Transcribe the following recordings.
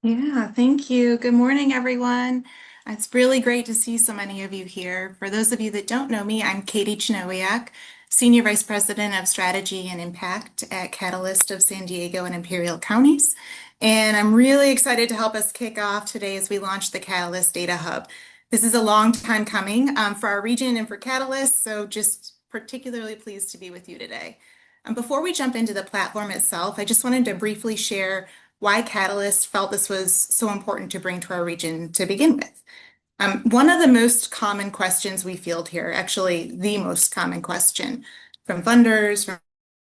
Yeah, thank you. Good morning, everyone. It's really great to see so many of you here. For those of you that don't know me, I'm Katie Chinowiak, Senior Vice President of Strategy and Impact at Catalyst of San Diego and Imperial Counties. And I'm really excited to help us kick off today as we launch the Catalyst Data Hub. This is a long time coming for our region and for Catalyst, so just particularly pleased to be with you today. Before we jump into the platform itself, I just wanted to briefly share why Catalyst felt this was so important to bring to our region to begin with. One of the most common questions we field here, actually the most common question from funders, from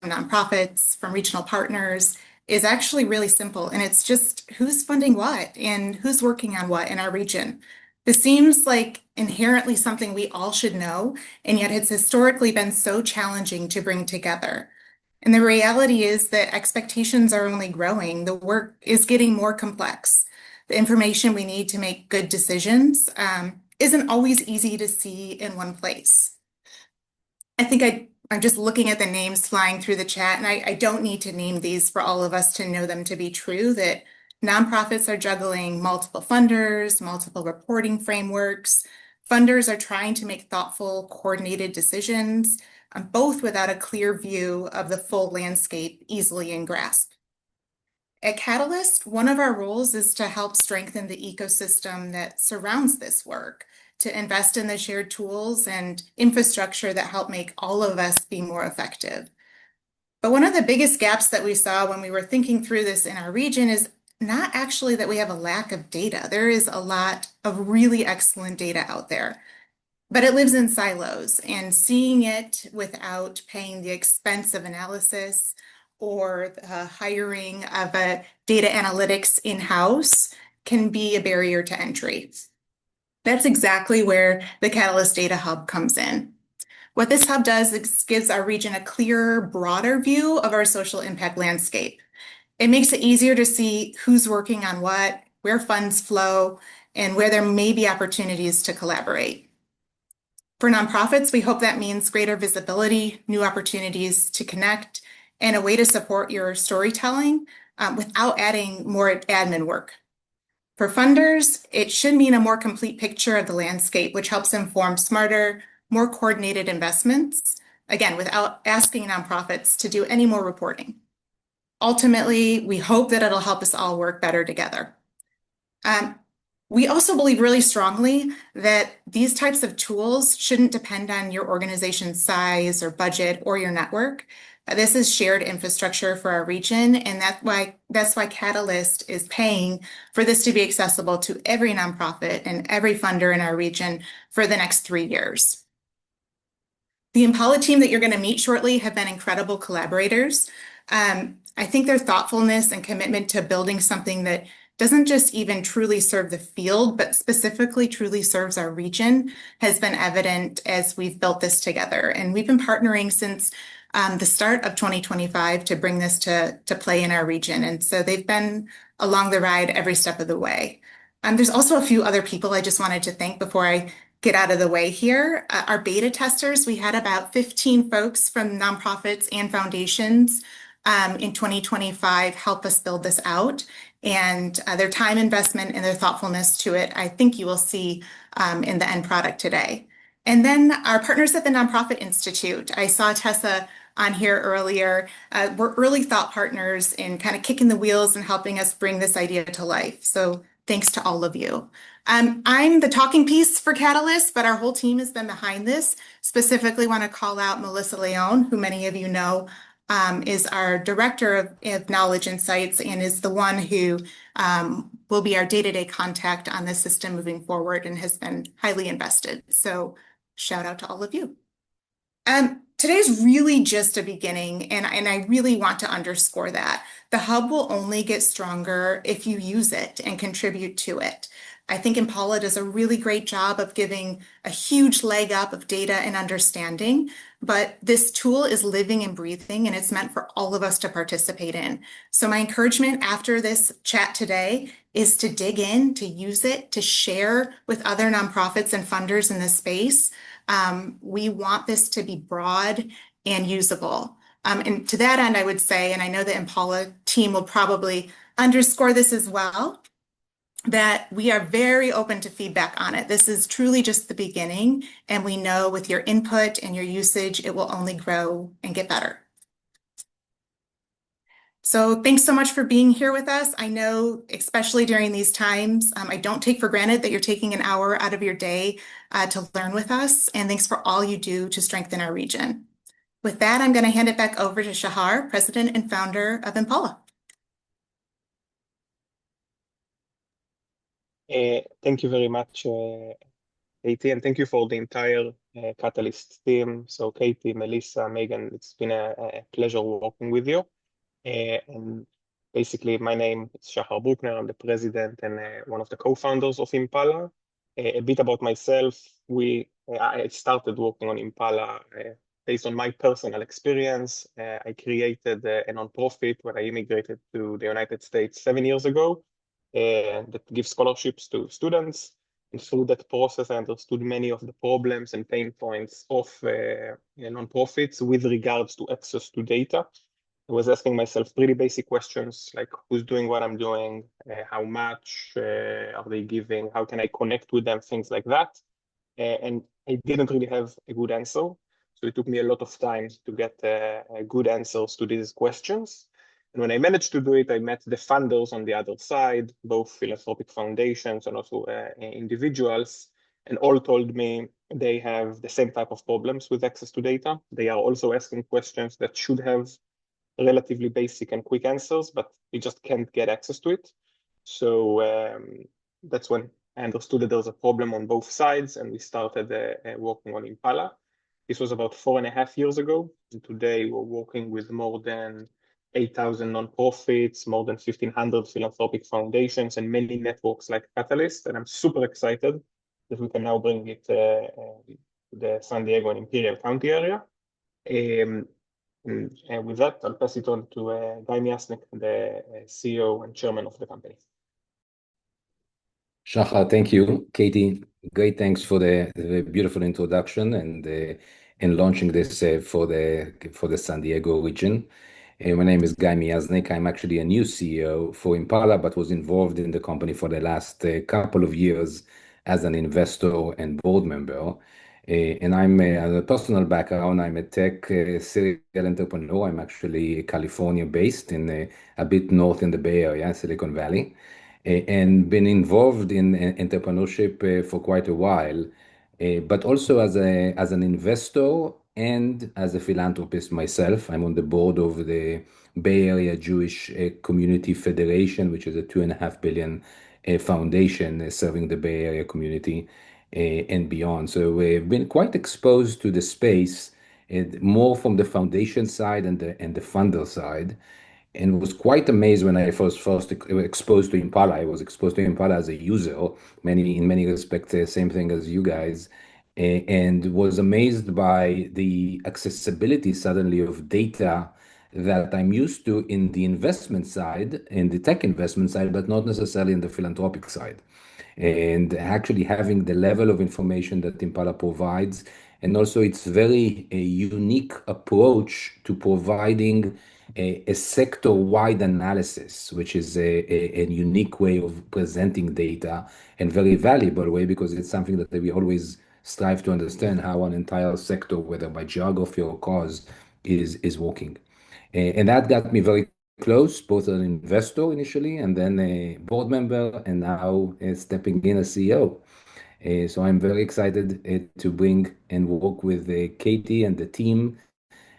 nonprofits, from regional partners, is actually really simple. And it's just who's funding what and who's working on what in our region. This seems like inherently something we all should know, and yet it's historically been so challenging to bring together. And the reality is that expectations are only growing. The work is getting more complex. The information we need to make good decisions isn't always easy to see in one place. I'm just looking at the names flying through the chat, and I don't need to name these for all of us to know them to be true, that nonprofits are juggling multiple funders, multiple reporting frameworks. Funders are trying to make thoughtful, coordinated decisions, both without a clear view of the full landscape easily in grasp. At Catalyst, one of our roles is to help strengthen the ecosystem that surrounds this work, to invest in the shared tools and infrastructure that help make all of us be more effective. But one of the biggest gaps that we saw when we were thinking through this in our region is not actually that we have a lack of data. There is a lot of really excellent data out there, but it lives in silos, and seeing it without paying the expense of analysis or the hiring of a data analytics in-house can be a barrier to entry. That's exactly where the Catalyst Data Hub comes in. What this hub does is gives our region a clearer, broader view of our social impact landscape. It makes it easier to see who's working on what, where funds flow, and where there may be opportunities to collaborate. For nonprofits, we hope that means greater visibility, new opportunities to connect, and a way to support your storytelling without adding more admin work. For funders, it should mean a more complete picture of the landscape, which helps inform smarter, more coordinated investments, again, without asking nonprofits to do any more reporting. Ultimately, we hope that it'll help us all work better together. We also believe really strongly that these types of tools shouldn't depend on your organization's size or budget or your network. This is shared infrastructure for our region, and that's why Catalyst is paying for this to be accessible to every nonprofit and every funder in our region for the next 3 years. The Impala team that you're going to meet shortly have been incredible collaborators. I think their thoughtfulness and commitment to building something that doesn't just even truly serve the field, but specifically truly serves our region has been evident as we've built this together. And we've been partnering since the start of 2025 to bring this to play in our region. And so they've been along the ride every step of the way. There's also a few other people I just wanted to thank before I get out of the way here. Our beta testers, we had about 15 folks from nonprofits and foundations in 2025 help us build this out. And their time investment and their thoughtfulness to it, I think you will see in the end product today. And then our partners at the Nonprofit Institute. I saw Tessa on here earlier. We're early thought partners in kind of kicking the wheels and helping us bring this idea to life. So thanks to all of you. I'm the talking piece for Catalyst, but our whole team has been behind this. Specifically want to call out Melissa Leone, who many of you know is our Director of Knowledge Insights and is the one who will be our day-to-day contact on the system moving forward and has been highly invested. So shout out to all of you. Today's really just a beginning, and I really want to underscore that. The hub will only get stronger if you use it and contribute to it. I think Impala does a really great job of giving a huge leg up of data and understanding, but this tool is living and breathing, and it's meant for all of us to participate in. So my encouragement after this chat today is to dig in, to use it, to share with other nonprofits and funders in this space. We want this to be broad and usable. And to that end, I would say, and I know the Impala team will probably underscore this as well, that we are very open to feedback on it. This is truly just the beginning, and we know with your input and your usage, it will only grow and get better. So thanks so much for being here with us. I know, especially during these times, I don't take for granted that you're taking an hour out of your day to learn with us, and thanks for all you do to strengthen our region. With that, I'm going to hand it back over to Shahar, President and founder of Impala. Thank you very much, Katie, and thank you for the entire Catalyst team. So Katie, Melissa, Megan, it's been a pleasure working with you. And basically, my name is Shahar Bruckner. I'm the president and one of the co-founders of Impala. A bit about myself, I started working on Impala based on my personal experience. I created a nonprofit when I immigrated to the United States 7 years ago that gives scholarships to students. And through that process, I understood many of the problems and pain points of nonprofits with regards to access to data. I was asking myself pretty basic questions like who's doing what I'm doing, how much are they giving, how can I connect with them, things like that. And I didn't really have a good answer. So it took me a lot of time to get good answers to these questions. And when I managed to do it, I met the funders on the other side, both philanthropic foundations and also individuals, and all told me they have the same type of problems with access to data. They are also asking questions that should have relatively basic and quick answers, but we just can't get access to it. So that's when I understood that there was a problem on both sides, and we started working on Impala. This was about 4.5 years ago. And today we're working with more than 8,000 nonprofits, more than 1,500 philanthropic foundations, and many networks like Catalyst. And I'm super excited that we can now bring it to the San Diego and Imperial County area. And with that, I'll pass it on to Guy Miasnik, the CEO and chairman of the company. Shahar, thank you. Katie, great thanks for the beautiful introduction and launching this for the San Diego region. My name is Guy Miasnik. I'm actually a new CEO for Impala, but was involved in the company for the last couple of years as an investor and board member. And I'm a personal background. I'm a tech serial entrepreneur. I'm actually California based in a bit north in the Bay Area, Silicon Valley, and been involved in entrepreneurship for quite a while, but also as an investor and as a philanthropist myself. I'm on the board of the Bay Area Jewish Community Federation, which is a $2.5 billion foundation serving the Bay Area community and beyond. So we've been quite exposed to the space, more from the foundation side and the funder side, and was quite amazed when I first exposed to Impala. I was exposed to Impala as a user, in many respects, same thing as you guys, and was amazed by the accessibility suddenly of data that I'm used to in the investment side, in the tech investment side, but not necessarily in the philanthropic side. And actually having the level of information that Impala provides, and also its very unique approach to providing a sector-wide analysis, which is a unique way of presenting data and very valuable way, because it's something that we always strive to understand how an entire sector, whether by geography or cause, is working. And that got me very close, both as an investor initially and then a board member, and now stepping in as CEO. So I'm very excited to bring and work with Katie and the team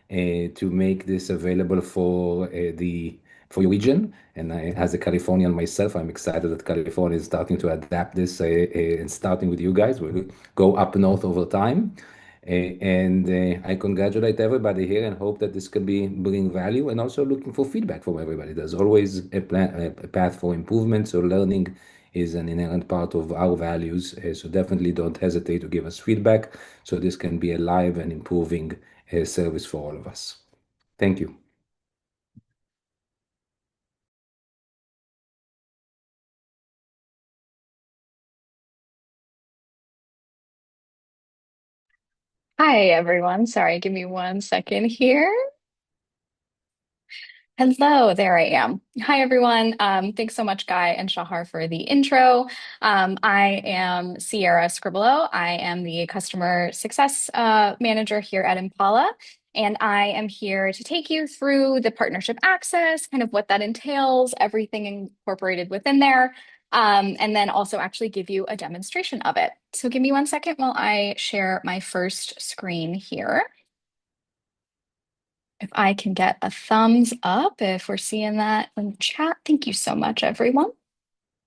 to make this available for your region. And as a Californian myself, I'm excited that California is starting to adapt this and starting with you guys. We'll go up north over time. And I congratulate everybody here and hope that this can bring value, and also looking for feedback from everybody. There's always a path for improvement. So learning is an inherent part of our values. So definitely don't hesitate to give us feedback so this can be a live and improving service for all of us. Thank you. Hi, everyone. Sorry, give me one second here. Hello, there I am. Hi, everyone. Thanks so much, Guy and Shahar, for the intro. I am Sierra Scribolo. I am the customer success manager here at Impala, and I am here to take you through the partnership access, kind of what that entails, everything incorporated within there, and then also actually give you a demonstration of it. So give me 1 second while I share my first screen here. If I can get a thumbs up if we're seeing that in the chat. Thank you so much, everyone.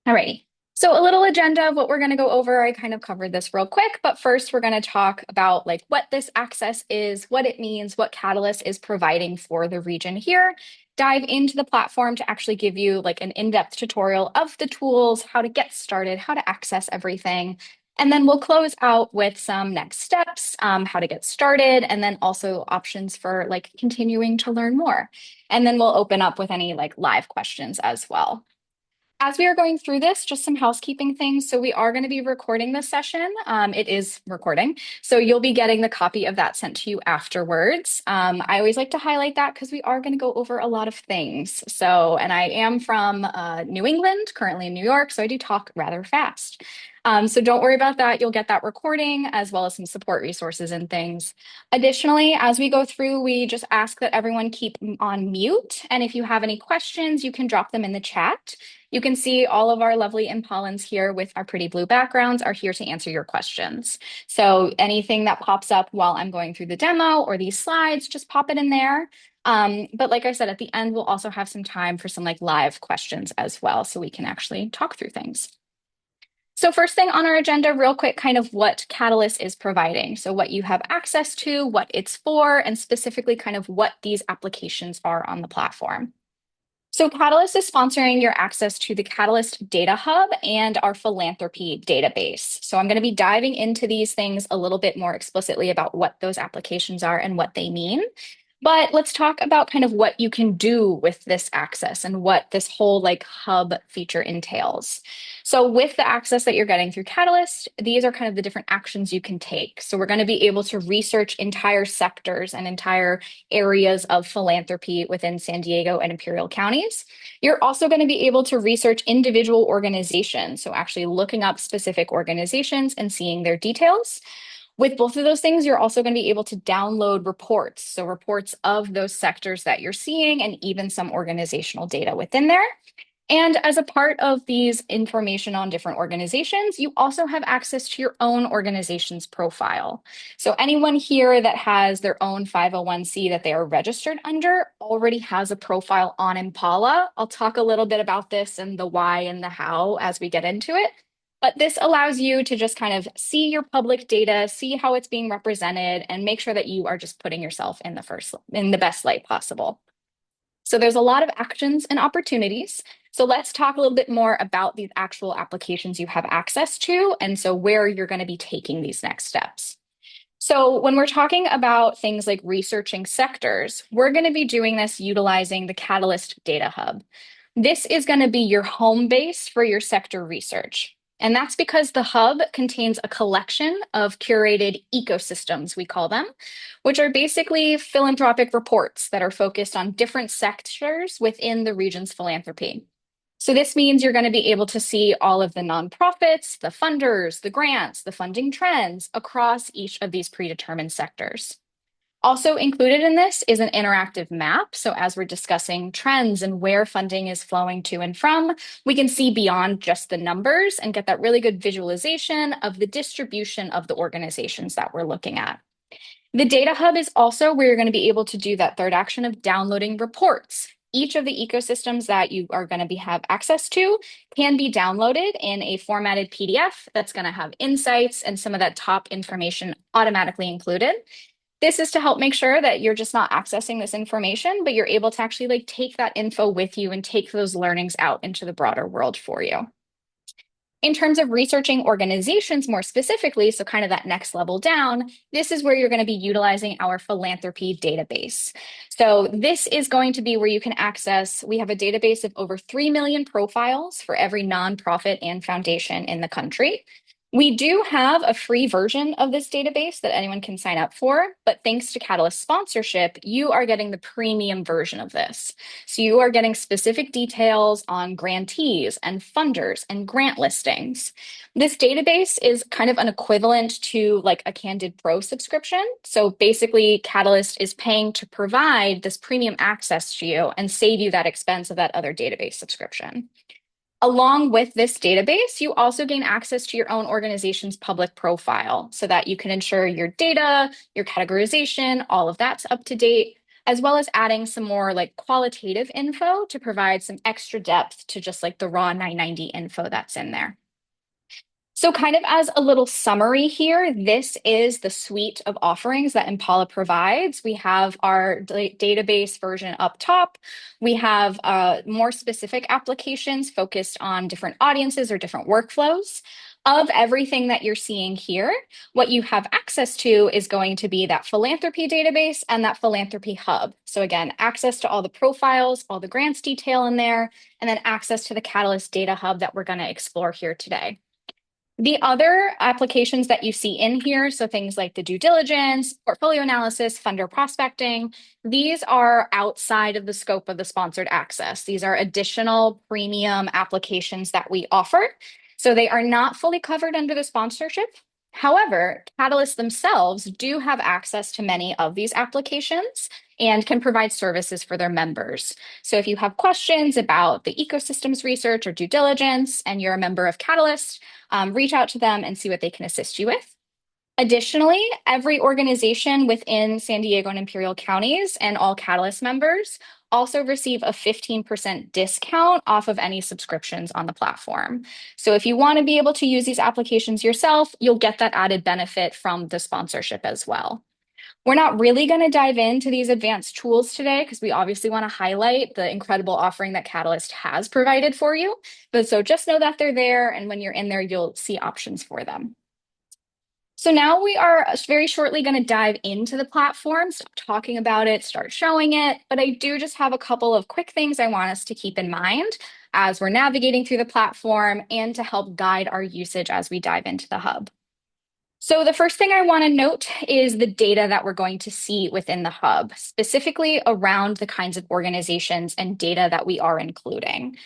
Alrighty. So a little agenda of what we're going to go over. I kind of covered this real quick, but first we're going to talk about like what this access is, what it means, what Catalyst is providing for the region here. Dive into the platform to actually give you like an in-depth tutorial of the tools, how to get started, how to access everything. And then we'll close out with some next steps, how to get started, and then also options for like continuing to learn more. And then we'll open up with any like live questions as well. As we are going through this, just some housekeeping things. So we are going to be recording this session. It is recording. So you'll be getting the copy of that sent to you afterwards. I always like to highlight that because we are going to go over a lot of things. So, and I am from New England, currently in New York, so I do talk rather fast. So don't worry about that. You'll get that recording as well as some support resources and things. Additionally, as we go through, we just ask that everyone keep on mute. And if you have any questions, you can drop them in the chat. You can see all of our lovely Impalans here with our pretty blue backgrounds are here to answer your questions. So anything that pops up while I'm going through the demo or these slides, just pop it in there. But like I said, at the end, we'll also have some time for some like live questions as well, so we can actually talk through things. So first thing on our agenda, real quick, kind of what Catalyst is providing. So what you have access to, what it's for, and specifically kind of what these applications are on the platform. So Catalyst is sponsoring your access to the Catalyst Data Hub and our philanthropy database. So I'm going to be diving into these things a little bit more explicitly about what those applications are and what they mean. But let's talk about kind of what you can do with this access and what this whole like hub feature entails. So with the access that you're getting through Catalyst, these are kind of the different actions you can take. So we're going to be able to research entire sectors and entire areas of philanthropy within San Diego and Imperial counties. You're also going to be able to research individual organizations. So actually looking up specific organizations and seeing their details. With both of those things, you're also going to be able to download reports. So reports of those sectors that you're seeing and even some organizational data within there. And as a part of these information on different organizations, you also have access to your own organization's profile. So anyone here that has their own 501c that they are registered under already has a profile on Impala. I'll talk a little bit about this and the why and the how as we get into it. But this allows you to just kind of see your public data, see how it's being represented, and make sure that you are just putting yourself in the best light possible. So there's a lot of actions and opportunities. So let's talk a little bit more about these actual applications you have access to, and so where you're going to be taking these next steps. So when we're talking about things like researching sectors, we're going to be doing this utilizing the Catalyst Data Hub. This is going to be your home base for your sector research. And that's because the hub contains a collection of curated ecosystems, we call them, which are basically philanthropic reports that are focused on different sectors within the region's philanthropy. So this means you're going to be able to see all of the nonprofits, the funders, the grants, the funding trends across each of these predetermined sectors. Also included in this is an interactive map. So as we're discussing trends and where funding is flowing to and from, we can see beyond just the numbers and get that really good visualization of the distribution of the organizations that we're looking at. The Data Hub is also where you're going to be able to do that third action of downloading reports. Each of the ecosystems that you are going to have access to can be downloaded in a formatted PDF that's going to have insights and some of that top information automatically included. This is to help make sure that you're just not accessing this information, but you're able to actually like take that info with you and take those learnings out into the broader world for you. In terms of researching organizations more specifically, so kind of that next level down, this is where you're going to be utilizing our philanthropy database. So this is going to be where you can access, we have a database of over 3 million profiles for every nonprofit and foundation in the country. We do have a free version of this database that anyone can sign up for, but thanks to Catalyst sponsorship, you are getting the premium version of this. So you are getting specific details on grantees and funders and grant listings. This database is kind of an equivalent to like a Candid Pro subscription. So basically, Catalyst is paying to provide this premium access to you and save you that expense of that other database subscription. Along with this database, you also gain access to your own organization's public profile so that you can ensure your data, your categorization, all of that's up to date, as well as adding some more like qualitative info to provide some extra depth to just like the raw 990 info that's in there. So kind of as a little summary here, this is the suite of offerings that Impala provides. We have our database version up top. We have more specific applications focused on different audiences or different workflows. Of everything that you're seeing here, what you have access to is going to be that philanthropy database and that philanthropy hub. So again, access to all the profiles, all the grants detail in there, and then access to the Catalyst data hub that we're going to explore here today. The other applications that you see in here, so things like the due diligence, portfolio analysis, funder prospecting, these are outside of the scope of the sponsored access. These are additional premium applications that we offer. So they are not fully covered under the sponsorship. However, Catalysts themselves do have access to many of these applications and can provide services for their members. So if you have questions about the ecosystems research or due diligence and you're a member of Catalyst, reach out to them and see what they can assist you with. Additionally, every organization within San Diego and Imperial counties and all Catalyst members also receive a 15% discount off of any subscriptions on the platform. So if you want to be able to use these applications yourself, you'll get that added benefit from the sponsorship as well. We're not really going to dive into these advanced tools today because we obviously want to highlight the incredible offering that Catalyst has provided for you. But so just know that they're there, and when you're in there, you'll see options for them. So now we are very shortly going to dive into the platform, stop talking about it, start showing it. But I do just have a couple of quick things I want us to keep in mind as we're navigating through the platform and to help guide our usage as we dive into the hub. So the first thing I want to note is the data that we're going to see within the hub, specifically around the kinds of organizations and data that we are including.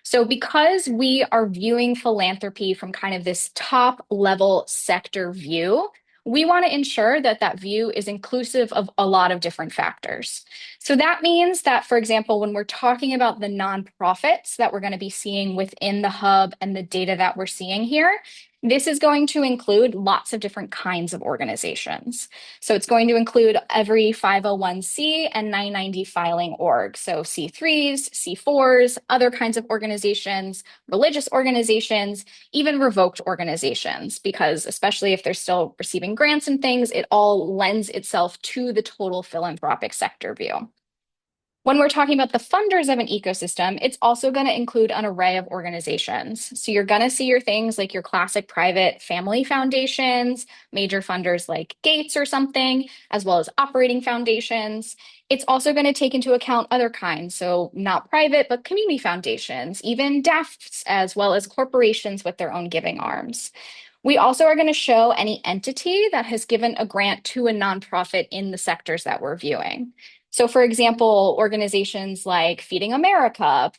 So because we are viewing philanthropy from kind of this top level sector view, we want to ensure that that view is inclusive of a lot of different factors. So that means that, for example, when we're talking about the nonprofits that we're going to be seeing within the hub and the data that we're seeing here, this is going to include lots of different kinds of organizations. So it's going to include every 501c and 990 filing org. So C3s, C4s, other kinds of organizations, religious organizations, even revoked organizations, because especially if they're still receiving grants and things, it all lends itself to the total philanthropic sector view. When we're talking about the funders of an ecosystem, it's also going to include an array of organizations. So you're going to see your things like your classic private family foundations, major funders like Gates or something, as well as operating foundations. It's also going to take into account other kinds, so not private, but community foundations, even DAFs, as well as corporations with their own giving arms. We also are going to show any entity that has given a grant to a nonprofit in the sectors that we're viewing. So for example, organizations like Feeding America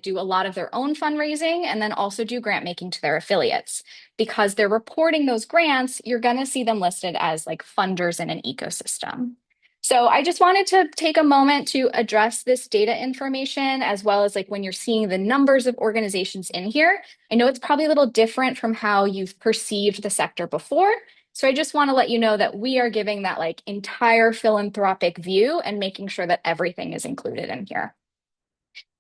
do a lot of their own fundraising and then also do grant making to their affiliates. Because they're reporting those grants, you're going to see them listed as like funders in an ecosystem. So I just wanted to take a moment to address this data information, as well as like when you're seeing the numbers of organizations in here. I know it's probably a little different from how you've perceived the sector before. So I just want to let you know that we are giving that like entire philanthropic view and making sure that everything is included in here.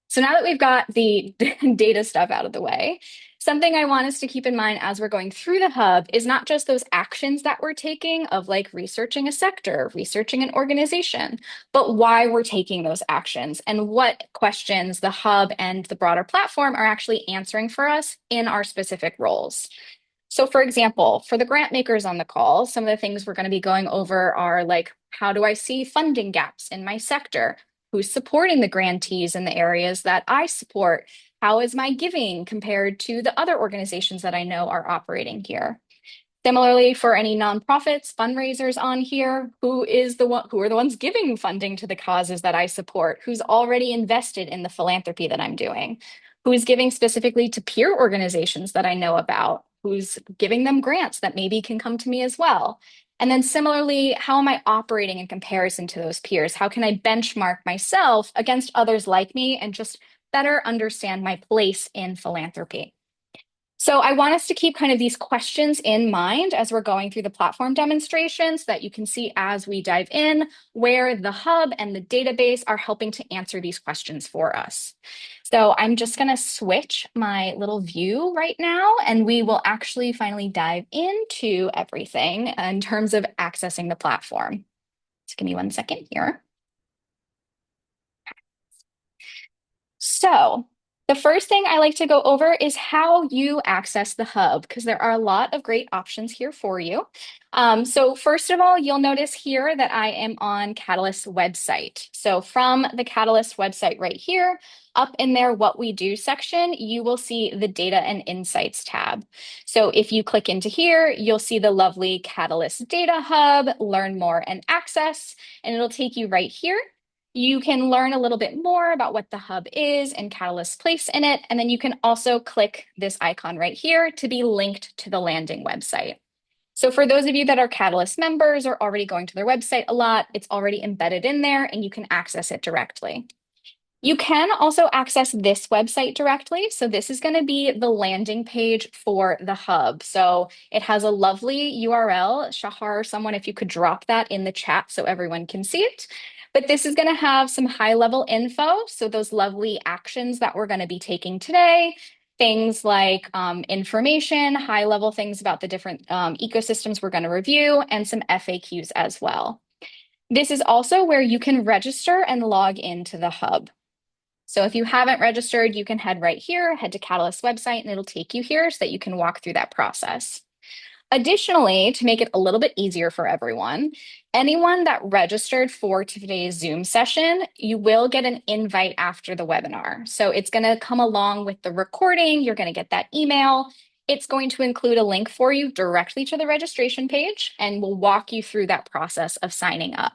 So now that we've got the data stuff out of the way, something I want us to keep in mind as we're going through the hub is not just those actions that we're taking of like researching a sector, researching an organization, but why we're taking those actions and what questions the hub and the broader platform are actually answering for us in our specific roles. So for example, for the grant makers on the call, some of the things we're going to be going over are like, how do I see funding gaps in my sector? Who's supporting the grantees in the areas that I support? How is my giving compared to the other organizations that I know are operating here? Similarly, for any nonprofits, fundraisers on here, who are the ones giving funding to the causes that I support? Who's already invested in the philanthropy that I'm doing? Who's giving specifically to peer organizations that I know about? Who's giving them grants that maybe can come to me as well? And then similarly, how am I operating in comparison to those peers? How can I benchmark myself against others like me and just better understand my place in philanthropy? So I want us to keep kind of these questions in mind as we're going through the platform demonstration so that you can see as we dive in where the hub and the database are helping to answer these questions for us. So I'm just going to switch my little view right now, and we will actually finally dive into everything in terms of accessing the platform. Just give me 1 second here. So the first thing I like to go over is how you access the hub, because there are a lot of great options here for you. So first of all, you'll notice here that I am on Catalyst's website. So from the Catalyst website right here, up in their What We Do section, you will see the Data and Insights tab. So if you click into here, you'll see the lovely Catalyst Data Hub, Learn More and Access, and it'll take you right here. You can learn a little bit more about what the hub is and Catalyst's place in it. And then you can also click this icon right here to be linked to the landing website. So for those of you that are Catalyst members or already going to their website a lot, it's already embedded in there and you can access it directly. You can also access this website directly. So this is going to be the landing page for the hub. So it has a lovely URL. Shahar, someone, if you could drop that in the chat so everyone can see it. But this is going to have some high-level info. So those lovely actions that we're going to be taking today, things like information, high-level things about the different ecosystems we're going to review, and some FAQs as well. This is also where you can register and log into the hub. So if you haven't registered, you can head right here, head to Catalyst's website, and it'll take you here so that you can walk through that process. Additionally, to make it a little bit easier for everyone, anyone that registered for today's Zoom session, you will get an invite after the webinar. So it's going to come along with the recording. You're going to get that email. It's going to include a link for you directly to the registration page, and we'll walk you through that process of signing up.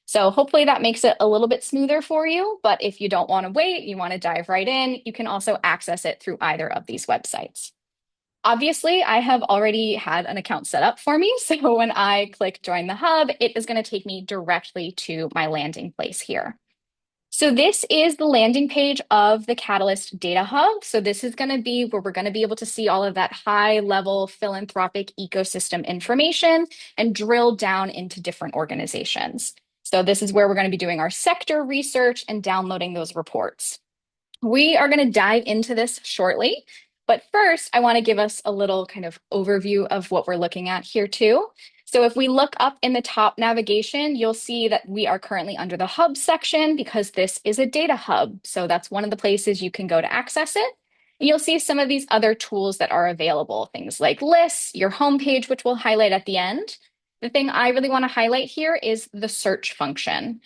So hopefully that makes it a little bit smoother for you. But if you don't want to wait, you want to dive right in, you can also access it through either of these websites. Obviously, I have already had an account set up for me. So when I click join the hub, it is going to take me directly to my landing place here. So this is the landing page of the Catalyst Data Hub. So this is going to be where we're going to be able to see all of that high-level philanthropic ecosystem information and drill down into different organizations. So this is where we're going to be doing our sector research and downloading those reports. We are going to dive into this shortly. But first, I want to give us a little kind of overview of what we're looking at here too. So if we look up in the top navigation, you'll see that we are currently under the hub section because this is a data hub. So that's one of the places you can go to access it. And you'll see some of these other tools that are available, things like lists, your homepage, which we'll highlight at the end. The thing I really want to highlight here is the search function.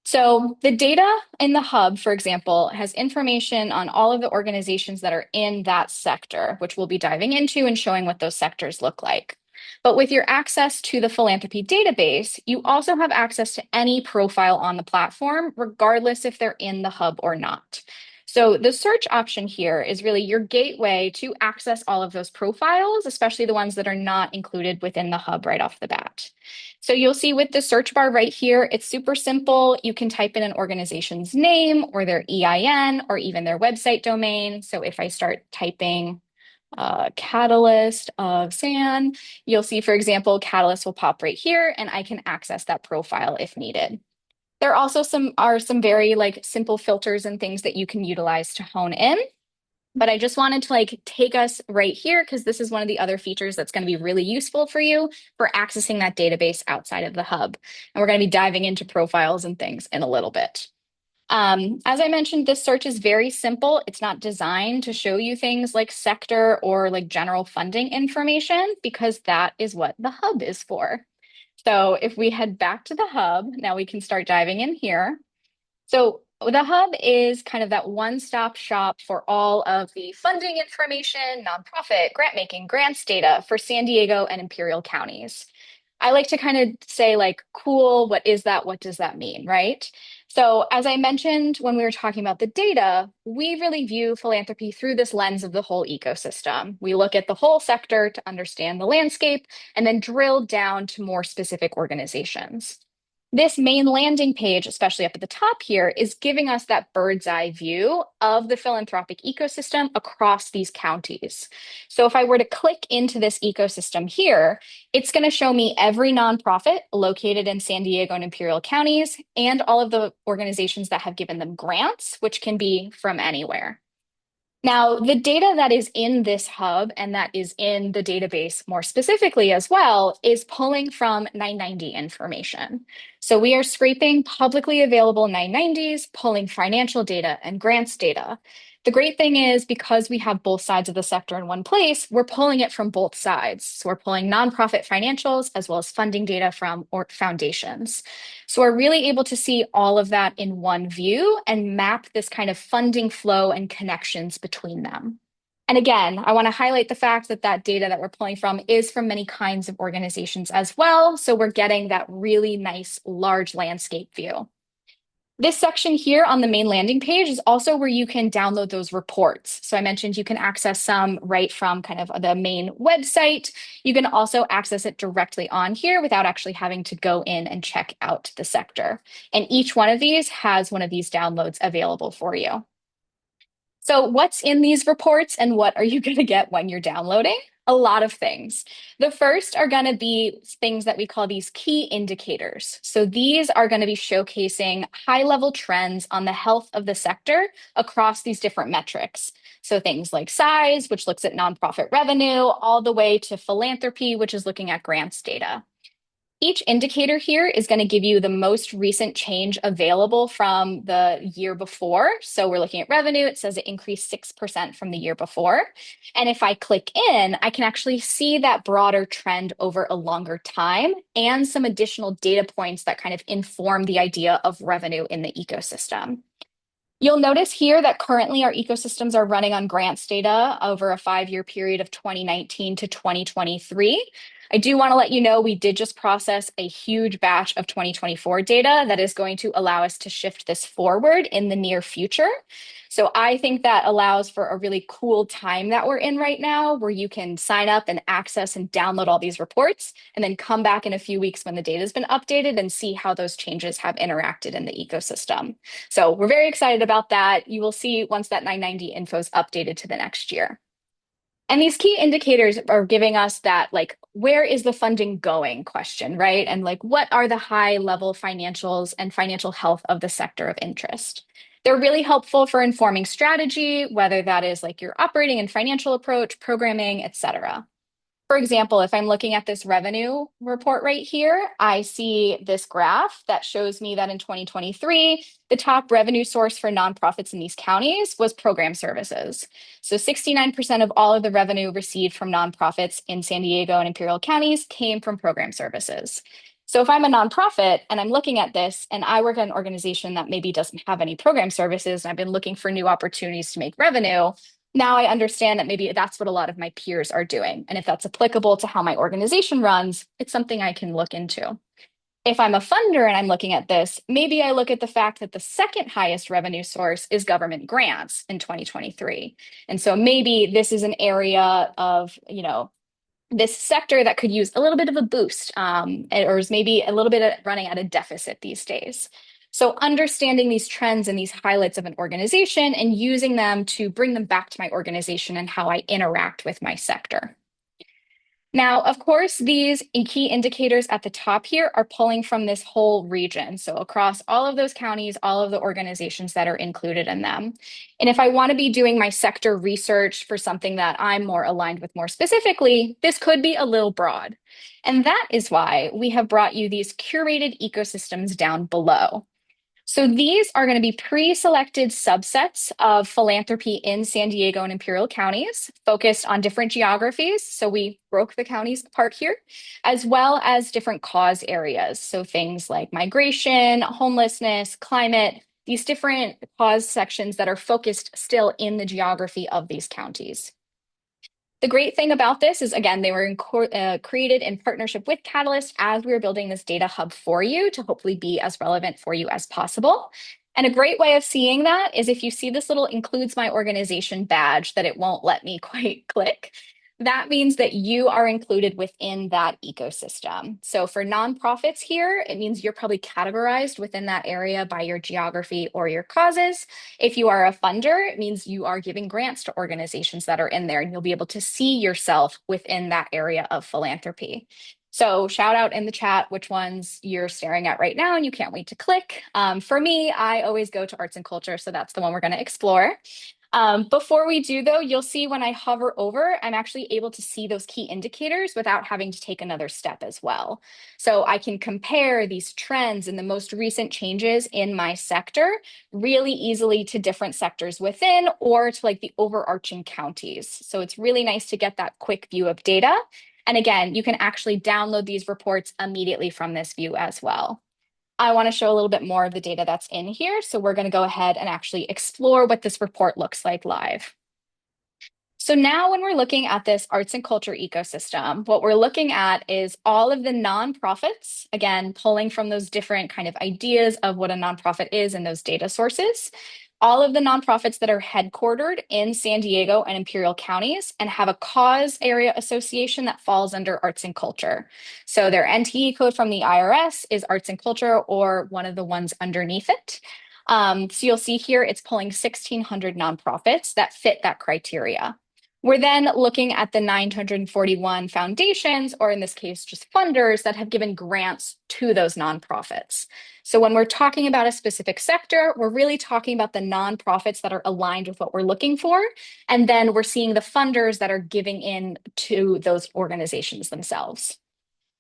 So the data in the hub, for example, has information on all of the organizations that are in that sector, which we'll be diving into and showing what those sectors look like. But with your access to the philanthropy database, you also have access to any profile on the platform, regardless if they're in the hub or not. So the search option here is really your gateway to access all of those profiles, especially the ones that are not included within the hub right off the bat. So you'll see with the search bar right here, it's super simple. You can type in an organization's name or their EIN or even their website domain. So if I start typing Catalyst of SAN, you'll see, for example, Catalyst will pop right here and I can access that profile if needed. There also are some very simple filters and things that you can utilize to hone in. But I just wanted to take us right here because this is one of the other features that's going to be really useful for you for accessing that database outside of the hub. And we're going to be diving into profiles and things in a little bit. As I mentioned, this search is very simple. It's not designed to show you things like sector or general funding information because that is what the hub is for. So if we head back to the hub, now we can start diving in here. So the hub is kind of that one-stop shop for all of the funding information, nonprofit, grant making, grants data for San Diego and Imperial counties. I like to kind of say like, cool, what is that? What does that mean, right? So as I mentioned, when we were talking about the data, we really view philanthropy through this lens of the whole ecosystem. We look at the whole sector to understand the landscape and then drill down to more specific organizations. This main landing page, especially up at the top here, is giving us that bird's eye view of the philanthropic ecosystem across these counties. So if I were to click into this ecosystem here, it's going to show me every nonprofit located in San Diego and Imperial counties and all of the organizations that have given them grants, which can be from anywhere. Now, the data that is in this hub and that is in the database more specifically as well is pulling from 990 information. So we are scraping publicly available 990s, pulling financial data and grants data. The great thing is because we have both sides of the sector in one place, we're pulling it from both sides. So we're pulling nonprofit financials as well as funding data from foundations. So we're really able to see all of that in one view and map this kind of funding flow and connections between them. And again, I want to highlight the fact that that data that we're pulling from is from many kinds of organizations as well. So we're getting that really nice large landscape view. This section here on the main landing page is also where you can download those reports. So I mentioned you can access some right from kind of the main website. You can also access it directly on here without actually having to go in and check out the sector. And each one of these has one of these downloads available for you. So what's in these reports and what are you going to get when you're downloading? A lot of things. The first are going to be things that we call these key indicators. So these are going to be showcasing high-level trends on the health of the sector across these different metrics. So things like size, which looks at nonprofit revenue, all the way to philanthropy, which is looking at grants data. Each indicator here is going to give you the most recent change available from the year before. So we're looking at revenue. It says it increased 6% from the year before. And if I click in, I can actually see that broader trend over a longer time and some additional data points that kind of inform the idea of revenue in the ecosystem. You'll notice here that currently our ecosystems are running on grants data over a 5-year period of 2019 to 2023. I do want to let you know we did just process a huge batch of 2024 data that is going to allow us to shift this forward in the near future. So I think that allows for a really cool time that we're in right now where you can sign up and access and download all these reports and then come back in a few weeks when the data has been updated and see how those changes have interacted in the ecosystem. So we're very excited about that. You will see once that 990 info is updated to the next year. And these key indicators are giving us that, like, where is the funding going question, right? And like, what are the high level financials and financial health of the sector of interest? They're really helpful for informing strategy, whether that is like your operating and financial approach, programming, et cetera. For example, if I'm looking at this revenue report right here, I see this graph that shows me that in 2023, the top revenue source for nonprofits in these counties was program services. So 69% of all of the revenue received from nonprofits in San Diego and Imperial counties came from program services. So if I'm a nonprofit and I'm looking at this and I work at an organization that maybe doesn't have any program services, and I've been looking for new opportunities to make revenue, now I understand that maybe that's what a lot of my peers are doing. And if that's applicable to how my organization runs, it's something I can look into. If I'm a funder and I'm looking at this, maybe I look at the fact that the second highest revenue source is government grants in 2023. And so maybe this is an area of, this sector that could use a little bit of a boost, or is maybe a little bit of running at a deficit these days. So understanding these trends and these highlights of an organization and using them to bring them back to my organization and how I interact with my sector. Now, of course, these key indicators at the top here are pulling from this whole region. So across all of those counties, all of the organizations that are included in them. And if I want to be doing my sector research for something that I'm more aligned with more specifically, this could be a little broad. And that is why we have brought you these curated ecosystems down below. So these are going to be pre-selected subsets of philanthropy in San Diego and Imperial counties, focused on different geographies. So we broke the counties apart here, as well as different cause areas. So things like migration, homelessness, climate, these different cause sections that are focused still in the geography of these counties. The great thing about this is, again, they were created in partnership with Catalyst as we were building this data hub for you to hopefully be as relevant for you as possible. And a great way of seeing that is if you see this little includes my organization badge that it won't let me quite click. That means that you are included within that ecosystem. So for nonprofits here, it means you're probably categorized within that area by your geography or your causes. If you are a funder, it means you are giving grants to organizations that are in there, and you'll be able to see yourself within that area of philanthropy. So shout out in the chat which ones you're staring at right now and you can't wait to click. For me, I always go to arts and culture, so that's the one we're going to explore. Before we do, though, you'll see when I hover over, I'm actually able to see those key indicators without having to take another step as well. So I can compare these trends and the most recent changes in my sector really easily to different sectors within or to like the overarching counties. So it's really nice to get that quick view of data. And again, you can actually download these reports immediately from this view as well. I want to show a little bit more of the data that's in here. So we're going to go ahead and actually explore what this report looks like live. So now when we're looking at this arts and culture ecosystem, what we're looking at is all of the nonprofits, again, pulling from those different kind of ideas of what a nonprofit is and those data sources. All of the nonprofits that are headquartered in San Diego and Imperial counties and have a cause area association that falls under arts and culture. So their NTE code from the IRS is arts and culture or one of the ones underneath it. So you'll see here it's pulling 1,600 nonprofits that fit that criteria. We're then looking at the 941 foundations, or in this case, just funders that have given grants to those nonprofits. So when we're talking about a specific sector, we're really talking about the nonprofits that are aligned with what we're looking for. And then we're seeing the funders that are giving in to those organizations themselves.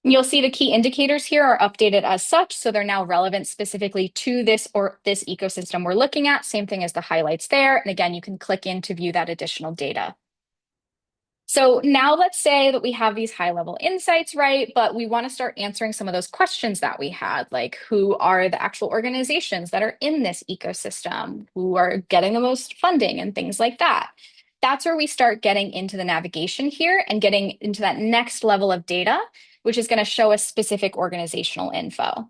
You'll see the key indicators here are updated as such, so they're now relevant specifically to this ecosystem we're looking at. Same thing as the highlights there. And again, you can click in to view that additional data. So now let's say that we have these high-level insights, right? But we want to start answering some of those questions that we had, like who are the actual organizations that are in this ecosystem, who are getting the most funding and things like that. That's where we start getting into the navigation here and getting into that next level of data, which is going to show us specific organizational info.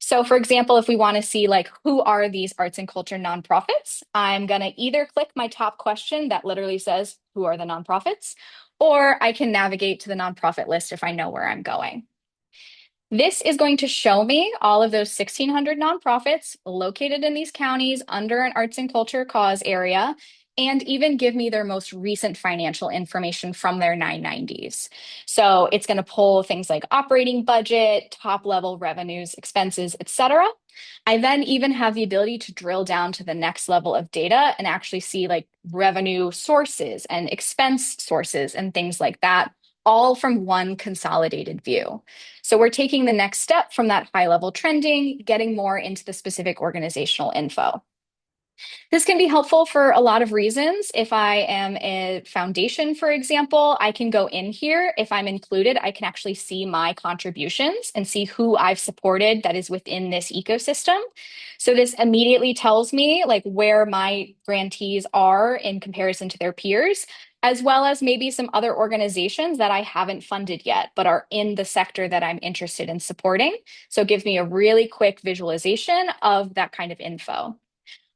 So for example, if we want to see like, who are these arts and culture nonprofits, I'm going to either click my top question that literally says, who are the nonprofits? Or I can navigate to the nonprofit list if I know where I'm going. This is going to show me all of those 1,600 nonprofits located in these counties under an arts and culture cause area, and even give me their most recent financial information from their 990s. So it's going to pull things like operating budget, top level revenues, expenses, etc. I then even have the ability to drill down to the next level of data and actually see like revenue sources and expense sources and things like that, all from one consolidated view. So we're taking the next step from that high level trending, getting more into the specific organizational info. This can be helpful for a lot of reasons. If I am a foundation, for example, I can go in here. If I'm included, I can actually see my contributions and see who I've supported that is within this ecosystem. So this immediately tells me like where my grantees are in comparison to their peers, as well as maybe some other organizations that I haven't funded yet, but are in the sector that I'm interested in supporting. So it gives me a really quick visualization of that kind of info.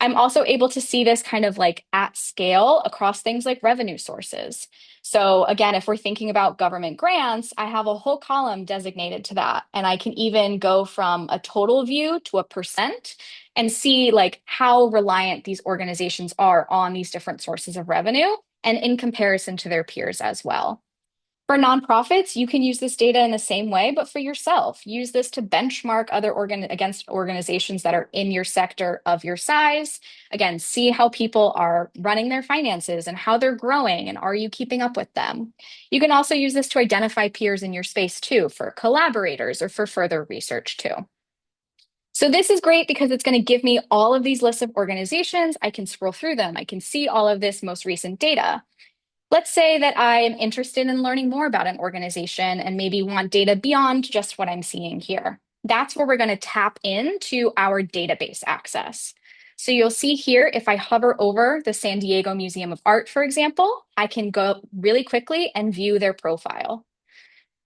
I'm also able to see this kind of like at scale across things like revenue sources. So again, if we're thinking about government grants, I have a whole column designated to that. And I can even go from a total view to a percent and see like how reliant these organizations are on these different sources of revenue and in comparison to their peers as well. For nonprofits, you can use this data in the same way, but for yourself. Use this to benchmark against organizations that are in your sector of your size. Again, see how people are running their finances and how they're growing, and are you keeping up with them? You can also use this to identify peers in your space too, for collaborators or for further research too. So this is great because it's going to give me all of these lists of organizations. I can scroll through them. I can see all of this most recent data. Let's say that I am interested in learning more about an organization and maybe want data beyond just what I'm seeing here. That's where we're going to tap into our database access. So you'll see here, if I hover over the San Diego Museum of Art, for example, I can go really quickly and view their profile.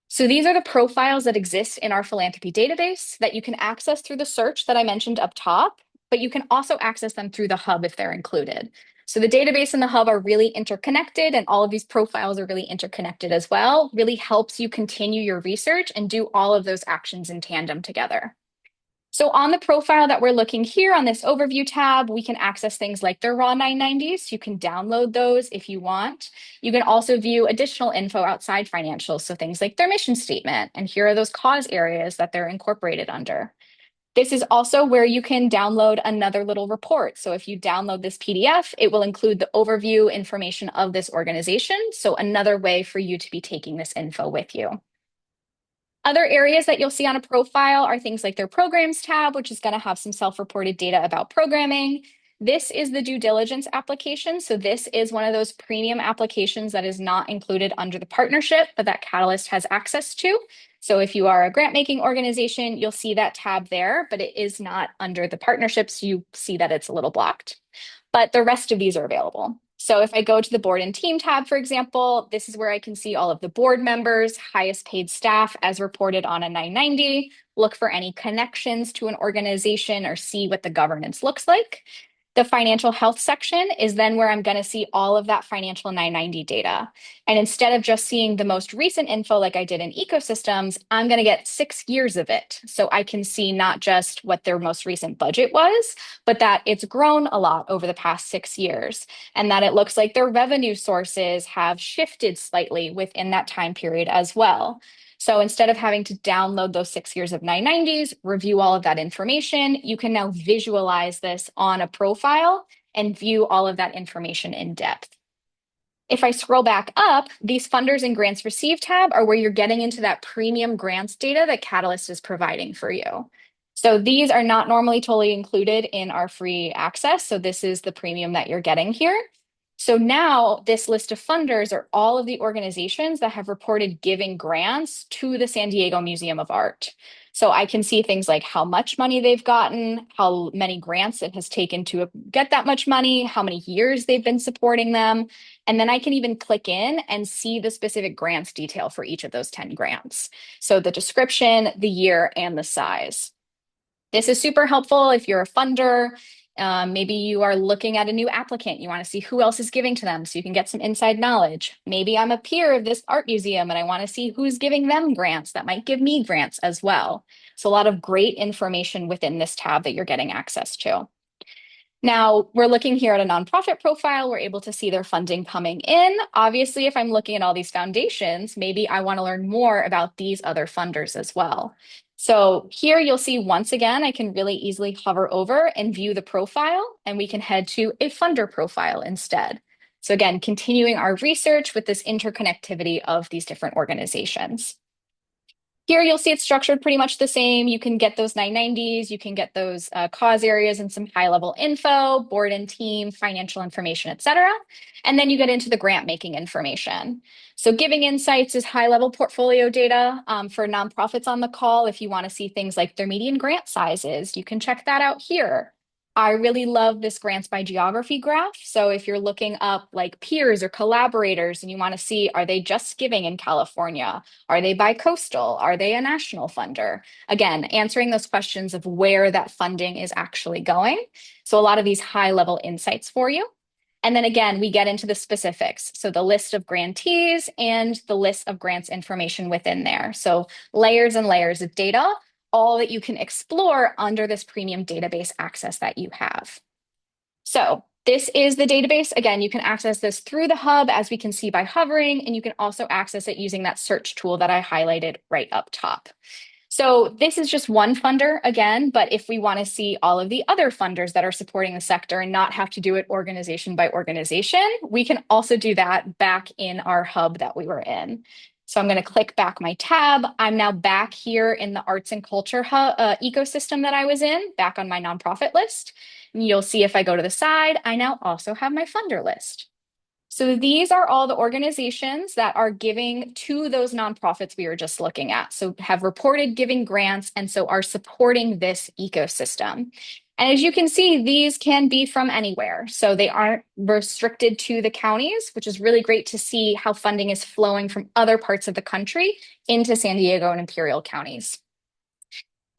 So these are the profiles that exist in our philanthropy database that you can access through the search that I mentioned up top, but you can also access them through the hub if they're included. So the database and the hub are really interconnected, and all of these profiles are really interconnected as well. Really helps you continue your research and do all of those actions in tandem together. So on the profile that we're looking here on this overview tab, we can access things like their raw 990s. You can download those if you want. You can also view additional info outside financials, so things like their mission statement, and here are those cause areas that they're incorporated under. This is also where you can download another little report. So if you download this PDF, it will include the overview information of this organization. So another way for you to be taking this info with you. Other areas that you'll see on a profile are things like their programs tab, which is going to have some self-reported data about programming. This is the due diligence application. So this is one of those premium applications that is not included under the partnership, but that Catalyst has access to. So if you are a grant making organization, you'll see that tab there, but it is not under the partnerships. You see that it's a little blocked, but the rest of these are available. So if I go to the board and team tab, for example, this is where I can see all of the board members, highest paid staff as reported on a 990, look for any connections to an organization or see what the governance looks like. The financial health section is then where I'm going to see all of that financial 990 data. And instead of just seeing the most recent info like I did in ecosystems, I'm going to get 6 years of it. So I can see not just what their most recent budget was, but that it's grown a lot over the past 6 years, and that it looks like their revenue sources have shifted slightly within that time period as well. So instead of having to download those 6 years of 990s, review all of that information, you can now visualize this on a profile and view all of that information in depth. If I scroll back up, these funders and grants received tab are where you're getting into that premium grants data that Catalyst is providing for you. So these are not normally totally included in our free access. So this is the premium that you're getting here. So now this list of funders are all of the organizations that have reported giving grants to the San Diego Museum of Art. So I can see things like how much money they've gotten, how many grants it has taken to get that much money, how many years they've been supporting them. And then I can even click in and see the specific grants detail for each of those 10 grants. So the description, the year, and the size. This is super helpful if you're a funder. Maybe you are looking at a new applicant. You want to see who else is giving to them so you can get some inside knowledge. Maybe I'm a peer of this art museum and I want to see who's giving them grants that might give me grants as well. So a lot of great information within this tab that you're getting access to. Now, we're looking here at a nonprofit profile. We're able to see their funding coming in. Obviously, if I'm looking at all these foundations, maybe I want to learn more about these other funders as well. So here you'll see, once again, I can really easily hover over and view the profile, and we can head to a funder profile instead. So again, continuing our research with this interconnectivity of these different organizations. Here you'll see it's structured pretty much the same. You can get those 990s, you can get those cause areas and some high-level info, board and team, financial information, etc. And then you get into the grant making information. So Giving Insights is high-level portfolio data for nonprofits on the call. If you want to see things like their median grant sizes, you can check that out here. I really love this grants by geography graph. So if you're looking up like peers or collaborators and you want to see, are they just giving in California? Are they bi-coastal? Are they a national funder? Again, answering those questions of where that funding is actually going. So a lot of these high level insights for you. And then again, we get into the specifics. So the list of grantees and the list of grants information within there. So layers and layers of data, all that you can explore under this premium database access that you have. So this is the database. Again, you can access this through the hub, as we can see by hovering, and you can also access it using that search tool that I highlighted right up top. So this is just one funder again, but if we want to see all of the other funders that are supporting the sector and not have to do it organization by organization, we can also do that back in our hub that we were in. So I'm going to click back my tab. I'm now back here in the arts and culture ecosystem that I was in, back on my nonprofit list. And you'll see if I go to the side, I now also have my funder list. So these are all the organizations that are giving to those nonprofits we were just looking at. So have reported giving grants and so are supporting this ecosystem. And as you can see, these can be from anywhere. So they aren't restricted to the counties, which is really great to see how funding is flowing from other parts of the country into San Diego and Imperial counties.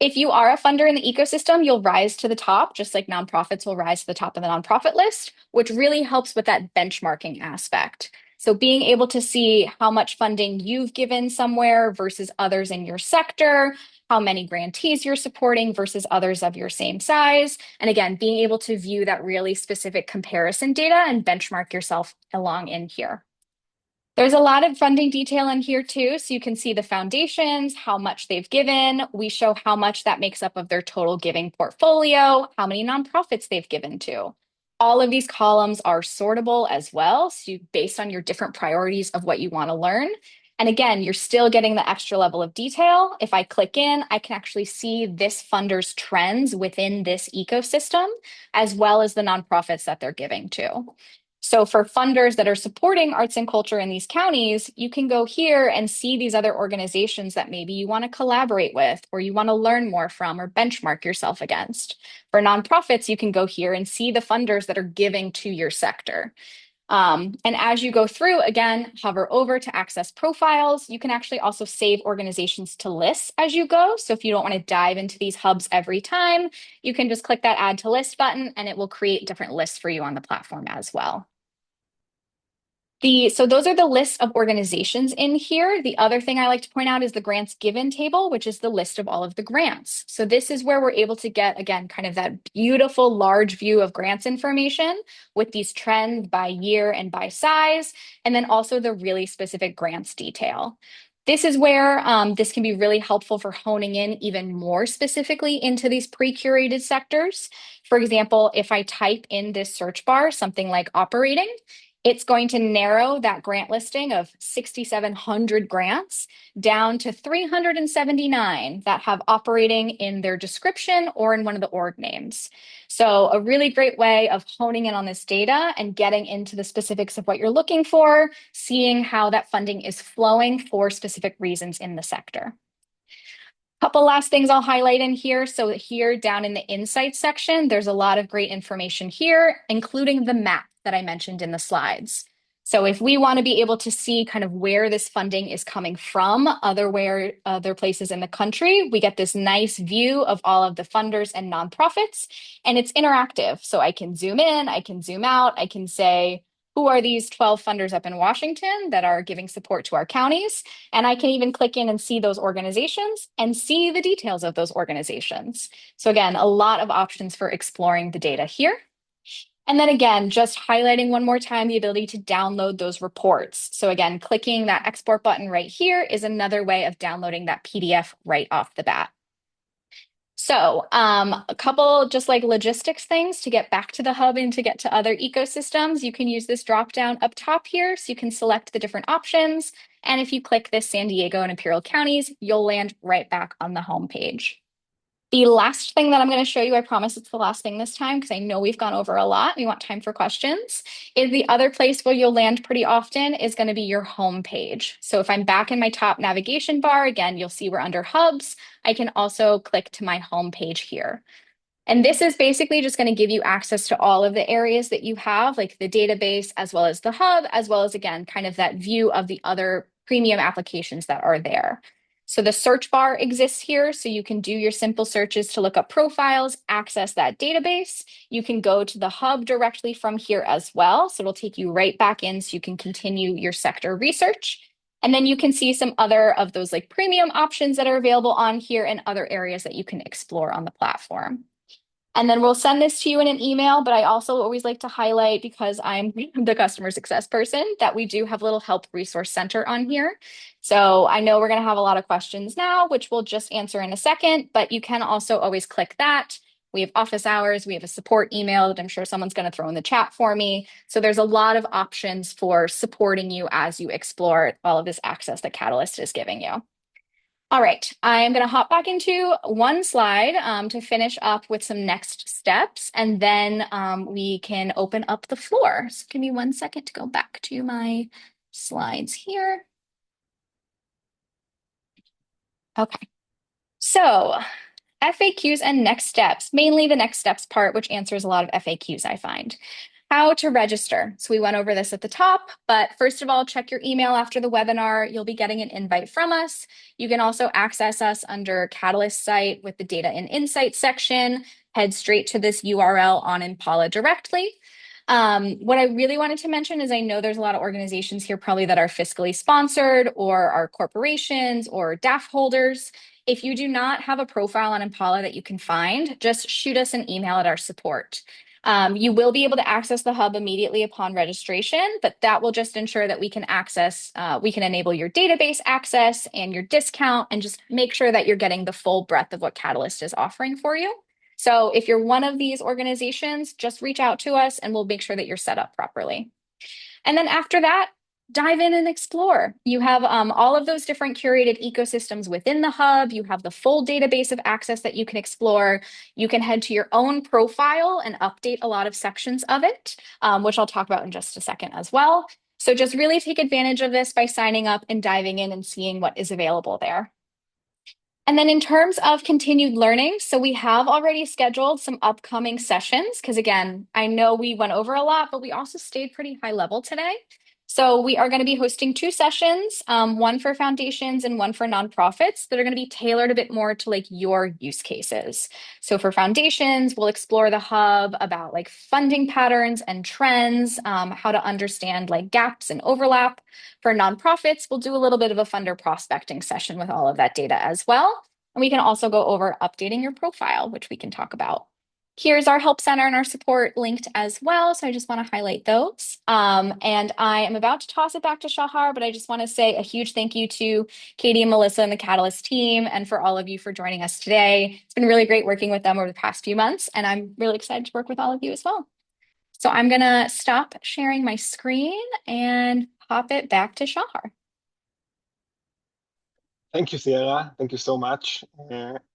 If you are a funder in the ecosystem, you'll rise to the top, just like nonprofits will rise to the top of the nonprofit list, which really helps with that benchmarking aspect. So being able to see how much funding you've given somewhere versus others in your sector, how many grantees you're supporting versus others of your same size. And again, being able to view that really specific comparison data and benchmark yourself along in here. There's a lot of funding detail in here too, so you can see the foundations, how much they've given. We show how much that makes up of their total giving portfolio, how many nonprofits they've given to. All of these columns are sortable as well, so based on your different priorities of what you want to learn. And again, you're still getting the extra level of detail. If I click in, I can actually see this funder's trends within this ecosystem, as well as the nonprofits that they're giving to. So for funders that are supporting arts and culture in these counties, you can go here and see these other organizations that maybe you want to collaborate with or you want to learn more from or benchmark yourself against. For nonprofits, you can go here and see the funders that are giving to your sector. And as you go through, again, hover over to access profiles. You can actually also save organizations to lists as you go. So if you don't want to dive into these hubs every time, you can just click that add to list button and it will create different lists for you on the platform as well. So those are the lists of organizations in here. The other thing I like to point out is the grants given table, which is the list of all of the grants. So this is where we're able to get, again, kind of that beautiful large view of grants information with these trends by year and by size, and then also the really specific grants detail. This is where this can be really helpful for honing in even more specifically into these pre-curated sectors. For example, if I type in this search bar, something like operating, it's going to narrow that grant listing of 6,700 grants down to 379 that have operating in their description or in one of the org names. So a really great way of honing in on this data and getting into the specifics of what you're looking for, seeing how that funding is flowing for specific reasons in the sector. Couple last things I'll highlight in here. So here down in the insights section, there's a lot of great information here, including the map that I mentioned in the slides. So if we want to be able to see kind of where this funding is coming from, other places in the country, we get this nice view of all of the funders and nonprofits, and it's interactive. So I can zoom in, I can zoom out, I can say, who are these 12 funders up in Washington that are giving support to our counties? And I can even click in and see those organizations and see the details of those organizations. So again, a lot of options for exploring the data here. And then again, just highlighting one more time the ability to download those reports. So again, clicking that export button right here is another way of downloading that PDF right off the bat. So a couple just like logistics things to get back to the hub and to get to other ecosystems. You can use this drop down up top here so you can select the different options. And if you click this San Diego and Imperial counties, you'll land right back on the home page. The last thing that I'm going to show you, I promise it's the last thing this time because I know we've gone over a lot. We want time for questions. Is the other place where you'll land pretty often is going to be your home page. So if I'm back in my top navigation bar, again, you'll see we're under hubs. I can also click to my home page here. And this is basically just going to give you access to all of the areas that you have, like the database, as well as the hub, as well as, again, kind of that view of the other premium applications that are there. So the search bar exists here, so you can do your simple searches to look up profiles, access that database. You can go to the hub directly from here as well. So it'll take you right back in so you can continue your sector research. And then you can see some other of those like premium options that are available on here and other areas that you can explore on the platform. And then we'll send this to you in an email, but I also always like to highlight, because I'm the customer success person, that we do have a little help resource center on here. So I know we're going to have a lot of questions now, which we'll just answer in a second, but you can also always click that. We have office hours, we have a support email that I'm sure someone's going to throw in the chat for me. So there's a lot of options for supporting you as you explore all of this access that Catalyst is giving you. All right, I'm going to hop back into one slide to finish up with some next steps, and then we can open up the floor. So give me 1 second to go back to my slides here. Okay, so FAQs and next steps, mainly the next steps part, which answers a lot of FAQs I find. How to register. So we went over this at the top, but first of all, check your email after the webinar. You'll be getting an invite from us. You can also access us under Catalyst site with the Data and Insights section. Head straight to this URL on Impala directly. What I really wanted to mention is I know there's a lot of organizations here probably that are fiscally sponsored or are corporations or DAF holders. If you do not have a profile on Impala that you can find, just shoot us an email at our support. You will be able to access the hub immediately upon registration, but that will just ensure that we can enable your database access and your discount and just make sure that you're getting the full breadth of what Catalyst is offering for you. So if you're one of these organizations, just reach out to us and we'll make sure that you're set up properly. And then after that, dive in and explore. You have all of those different curated ecosystems within the hub. You have the full database of access that you can explore. You can head to your own profile and update a lot of sections of it, which I'll talk about in just a second as well. So just really take advantage of this by signing up and diving in and seeing what is available there. And then in terms of continued learning, so we have already scheduled some upcoming sessions because again, I know we went over a lot, but we also stayed pretty high level today. So we are going to be hosting 2 sessions, one for foundations and one for nonprofits that are going to be tailored a bit more to like your use cases. So for foundations, we'll explore the hub about like funding patterns and trends, how to understand like gaps and overlap. For nonprofits, we'll do a little bit of a funder prospecting session with all of that data as well. And we can also go over updating your profile, which we can talk about. Here's our help center and our support linked as well. So I just want to highlight those. And I am about to toss it back to Shahar, but I just want to say a huge thank you to Katie and Melissa and the Catalyst team and for all of you for joining us today. It's been really great working with them over the past few months, and I'm really excited to work with all of you as well. So I'm going to stop sharing my screen and pop it back to Shahar. Thank you, Sierra. Thank you so much.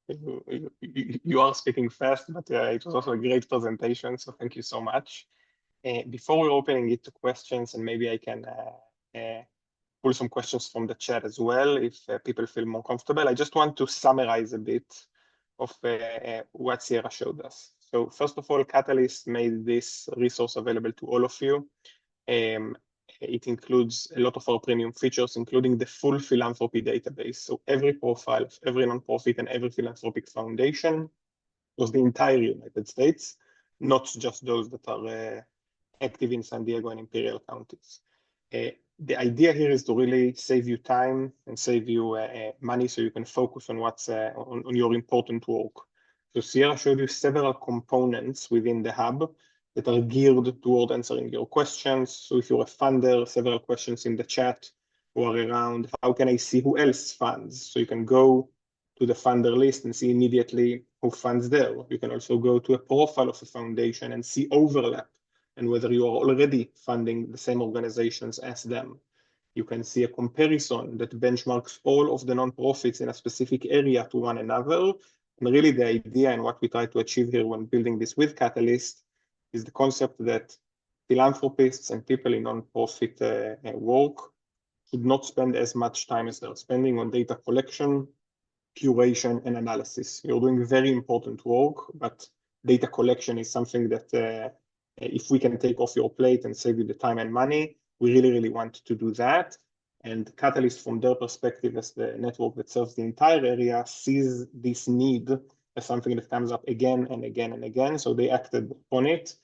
You are speaking fast, but it was also a great presentation, so thank you so much. Before we're opening it to questions, and maybe I can pull some questions from the chat as well, if people feel more comfortable, I just want to summarize a bit of what Sierra showed us. So first of all, Catalyst made this resource available to all of you. It includes a lot of our premium features, including the full philanthropy database. So every profile of every nonprofit and every philanthropic foundation was the entire United States, not just those that are active in San Diego and Imperial counties. The idea here is to really save you time and save you money so you can focus on what's on your important work. So Sierra showed you several components within the hub that are geared toward answering your questions. So if you're a funder, several questions in the chat who are around, how can I see who else funds? So you can go to the funder list and see immediately who funds there. You can also go to a profile of a foundation and see overlap and whether you are already funding the same organizations as them. You can see a comparison that benchmarks all of the nonprofits in a specific area to one another. And really the idea and what we try to achieve here when building this with Catalyst is the concept that philanthropists and people in nonprofit work should not spend as much time as they're spending on data collection, curation, and analysis. You're doing very important work, but data collection is something that if we can take off your plate and save you the time and money, we really, really want to do that. And Catalyst, from their perspective as the network that serves the entire area, sees this need as something that comes up again and again and again. So they acted on it.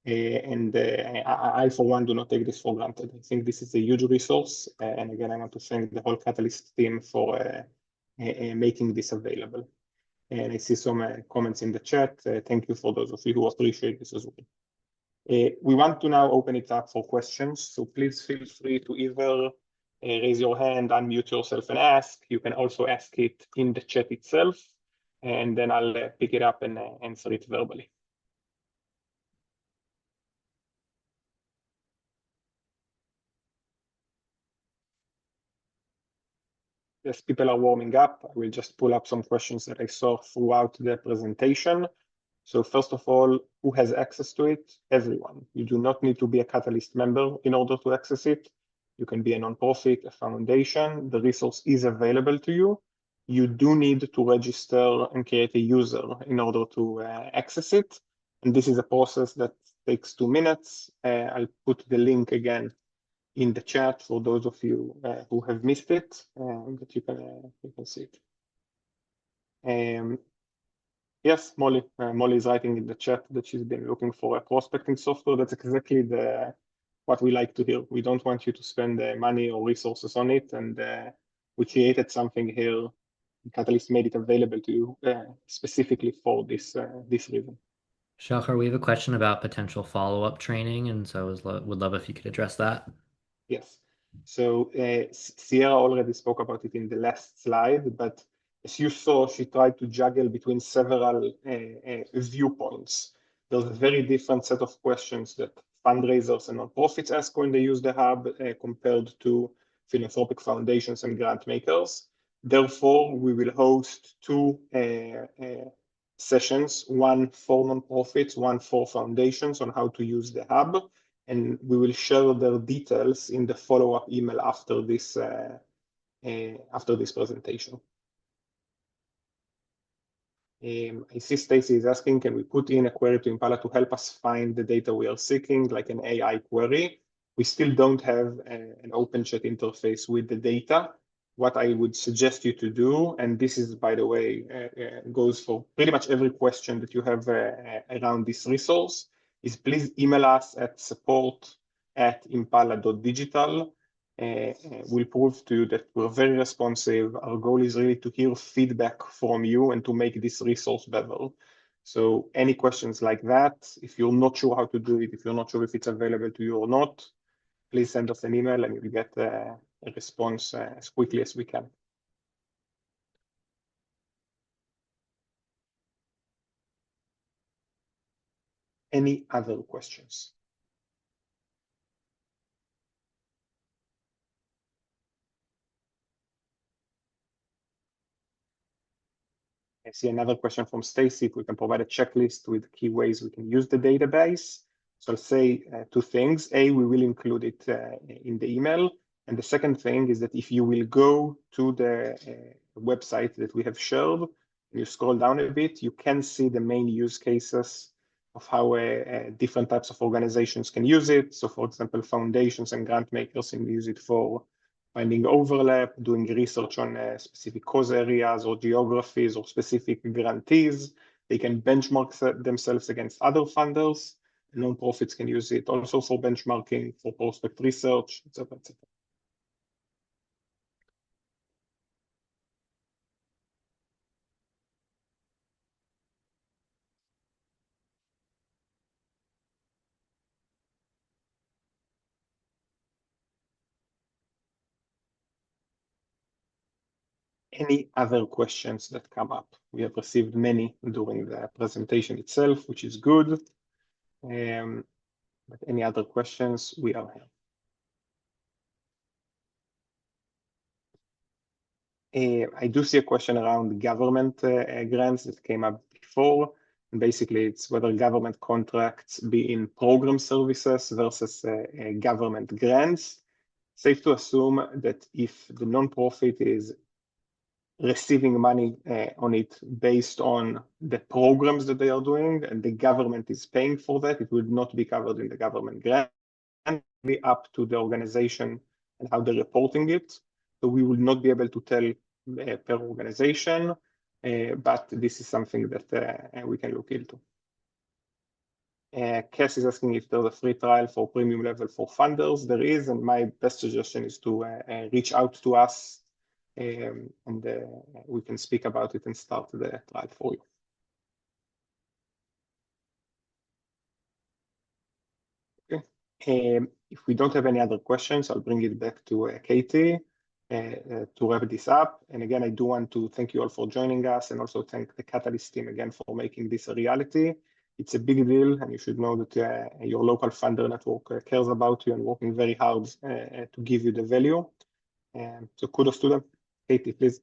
I, for one, do not take this for granted. I think this is a huge resource. And again, I want to thank the whole Catalyst team for making this available. And I see some comments in the chat. Thank you for those of you who appreciate this as well. We want to now open it up for questions. So please feel free to either raise your hand, unmute yourself and ask. You can also ask it in the chat itself, and then I'll pick it up and answer it verbally. as people are warming up, I will just pull up some questions that I saw throughout the presentation. So first of all, who has access to it? Everyone. You do not need to be a Catalyst member in order to access it. You can be a nonprofit, a foundation. The resource is available to you. You do need to register and create a user in order to access it. And this is a process that takes 2 minutes. I'll put the link again in the chat for those of you who have missed it, that you can see it. Yes, Molly. Molly is writing in the chat that she's been looking for a prospecting software. That's exactly what we like to hear. We don't want you to spend money or resources on it, and we created something here. Catalyst made it available to you specifically for this reason. Shachar, we have a question about potential follow-up training, and so would love if you could address that. Yes. So Sierra already spoke about it in the last slide, but as you saw, she tried to juggle between several viewpoints. There's a very different set of questions that fundraisers and nonprofits ask when they use the hub compared to philanthropic foundations and grant makers. Therefore, we will host 2 sessions, one for nonprofits, one for foundations on how to use the hub. And we will share their details in the follow-up email after this presentation. I see Stacy is asking, can we put in a query to Impala to help us find the data we are seeking, like an AI query? We still don't have an open chat interface with the data. What I would suggest you to do, and this is, by the way, goes for pretty much every question that you have around this resource, is please email us at support@impala.digital. We'll prove to you that we're very responsive. Our goal is really to hear feedback from you and to make this resource better. So any questions like that, if you're not sure how to do it, if you're not sure if it's available to you or not, please send us an email and we'll get a response as quickly as we can. Any other questions? I see another question from Stacy, if we can provide a checklist with key ways we can use the database. So I'll say 2 things. A, we will include it in the email. And the second thing is that if you will go to the website that we have shared, you scroll down a bit, you can see the main use cases of how different types of organizations can use it. So for example, foundations and grant makers can use it for finding overlap, doing research on specific cause areas or geographies or specific grantees. They can benchmark themselves against other funders. Nonprofits can use it also for benchmarking, for prospect research, etc., etc. Any other questions that come up? We have received many during the presentation itself, which is good. But any other questions, we are here. I do see a question around government grants that came up before. And basically, it's whether government contracts be in program services versus government grants. Safe to assume that if the nonprofit is receiving money on it based on the programs that they are doing and the government is paying for that, it would not be covered in the government grant. And be up to the organization and how they're reporting it. So we will not be able to tell per organization, but this is something that we can look into. Cass is asking if there's a free trial for premium level for funders. There is, and my best suggestion is to reach out to us and we can speak about it and start the trial for you. Okay. If we don't have any other questions, I'll bring it back to Katie to wrap this up. And again, I do want to thank you all for joining us and also thank the Catalyst team again for making this a reality. It's a big deal, and you should know that your local funder network cares about you and working very hard to give you the value. So kudos to them. Katie, please.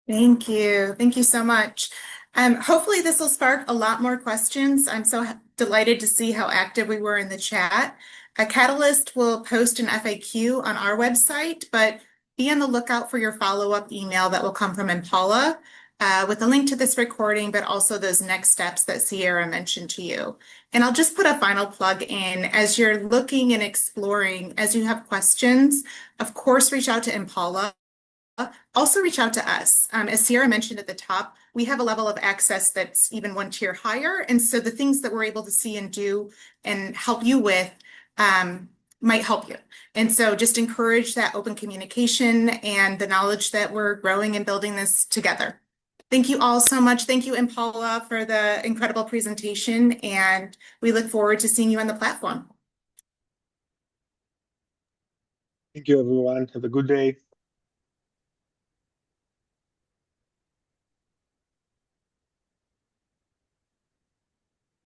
Thank you. Thank you so much. Hopefully this will spark a lot more questions. I'm so delighted to see how active we were in the chat. Catalyst will post an FAQ on our website, but be on the lookout for your follow-up email that will come from Impala with a link to this recording, but also those next steps that Sierra mentioned to you. And I'll just put a final plug in. As you're looking and exploring, as you have questions, of course, reach out to Impala. Also reach out to us. As Sierra mentioned at the top, we have a level of access that's even one tier higher. And so the things that we're able to see and do and help you with might help you. And so just encourage that open communication and the knowledge that we're growing and building this together. Thank you all so much. Thank you, Impala, for the incredible presentation. And we look forward to seeing you on the platform. Thank you, everyone. Have a good day.